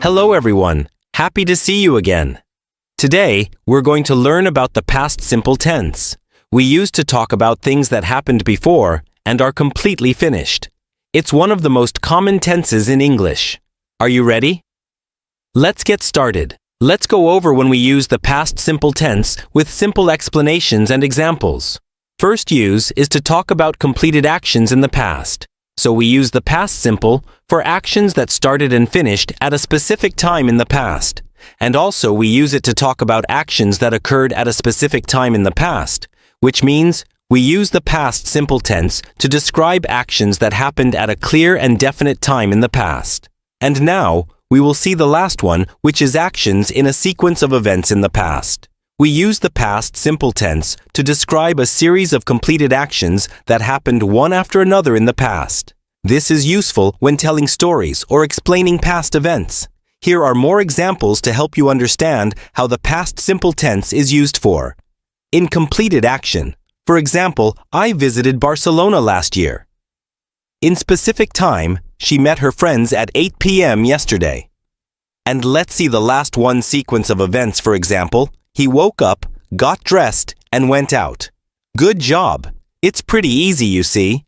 Hello everyone, happy to see you again. Today, we're going to learn about the past simple tense. We use to talk about things that happened before and are completely finished. It's one of the most common tenses in English. Are you ready? Let's get started. Let's go over when we use the past simple tense with simple explanations and examples. First use is to talk about completed actions in the past. So we use the past simple for actions that started and finished at a specific time in the past. And also we use it to talk about actions that occurred at a specific time in the past, which means we use the past simple tense to describe actions that happened at a clear and definite time in the past. And now, we will see the last one, which is actions in a sequence of events in the past. We use the past simple tense to describe a series of completed actions that happened one after another in the past. This is useful when telling stories or explaining past events. Here are more examples to help you understand how the past simple tense is used for. In completed action, for example, I visited Barcelona last year. In specific time, she met her friends at 8 p.m. yesterday. And let's see the last one sequence of events, for example. He woke up, got dressed, and went out. Good job! It's pretty easy, you see.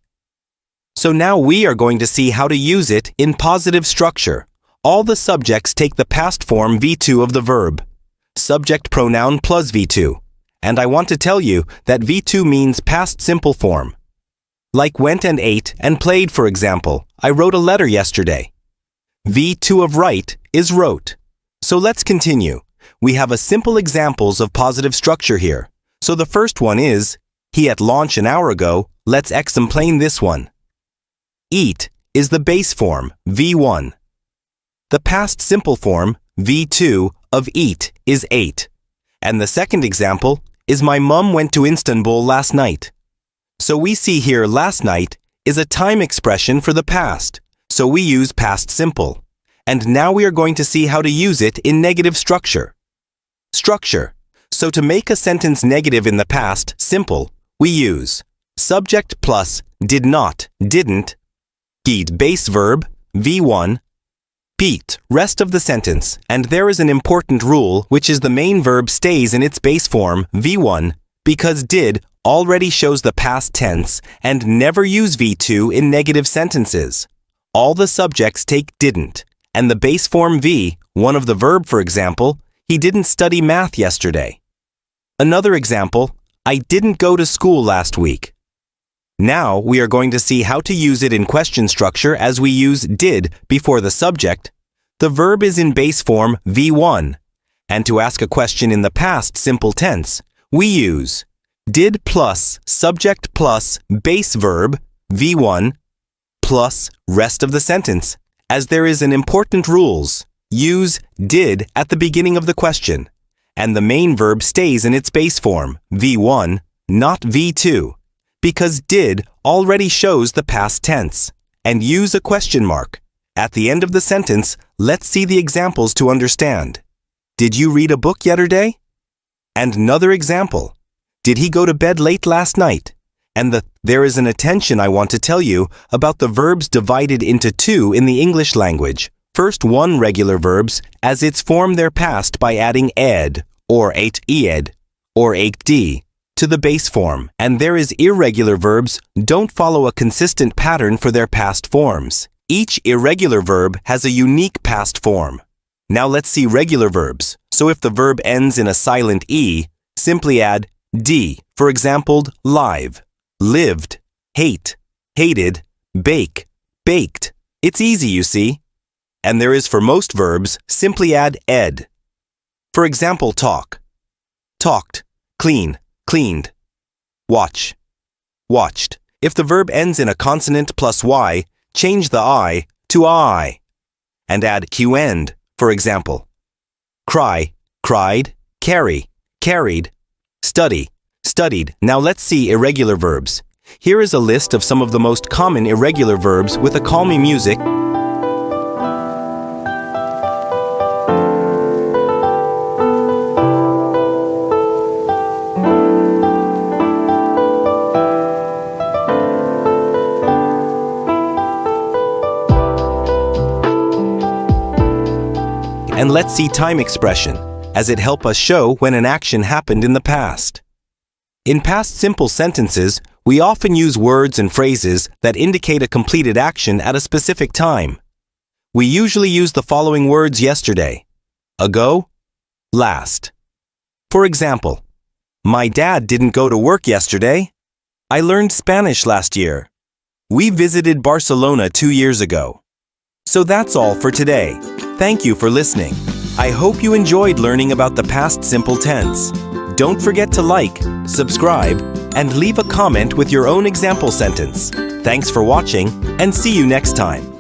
So now we are going to see how to use it in positive structure. All the subjects take the past form V2 of the verb. Subject pronoun plus V2. And I want to tell you that V2 means past simple form. Like went and ate and played, for example. I wrote a letter yesterday. V2 of write is wrote. So let's continue. We have a simple examples of positive structure here. So the first one is, he ate lunch an hour ago. Let's explain this one. Eat is the base form, V1. The past simple form, V2, of eat is ate. And the second example is my mom went to Istanbul last night. So we see here last night is a time expression for the past. So we use past simple. And now we are going to see how to use it in negative structure. Structure. So to make a sentence negative in the past simple, we use subject plus did not, didn't, eat base verb, V1, Pete, rest of the sentence, and there is an important rule which is the main verb stays in its base form, V1, because did already shows the past tense and never use V2 in negative sentences. All the subjects take didn't, and the base form V, one of the verb for example, he didn't study math yesterday. Another example, I didn't go to school last week. Now we are going to see how to use it in question structure as we use did before the subject. The verb is in base form V1. And to ask a question in the past simple tense, we use did plus subject plus base verb V1 plus rest of the sentence. As there is an important rules. Use did at the beginning of the question, and the main verb stays in its base form, V1, not V2, because did already shows the past tense, and use a question mark. At the end of the sentence, let's see the examples to understand. Did you read a book yesterday? And another example. Did he go to bed late last night? And there is an attention I want to tell you about the verbs divided into two in the English language. First one regular verbs as its form their past by adding ed or ate or ate to the base form. And there is irregular verbs don't follow a consistent pattern for their past forms. Each irregular verb has a unique past form. Now let's see regular verbs. So if the verb ends in a silent E, simply add d. For example, live, lived, hate, hated, bake, baked. It's easy, you see. And there is for most verbs, simply add ed. For example, talk, talked, clean, cleaned, watch, watched. If the verb ends in a consonant plus y, change the I to I. And add qend, for example. Cry, cried, carry, carried, study, studied. Now let's see irregular verbs. Here is a list of some of the most common irregular verbs with a call me music. and let's see time expression, as it helps us show when an action happened in the past. In past simple sentences, we often use words and phrases that indicate a completed action at a specific time. We usually use the following words yesterday: ago, last. For example, my dad didn't go to work yesterday. I learned Spanish last year. We visited Barcelona 2 years ago. So that's all for today. Thank you for listening. I hope you enjoyed learning about the past simple tense. Don't forget to like, subscribe, and leave a comment with your own example sentence. Thanks for watching, and see you next time.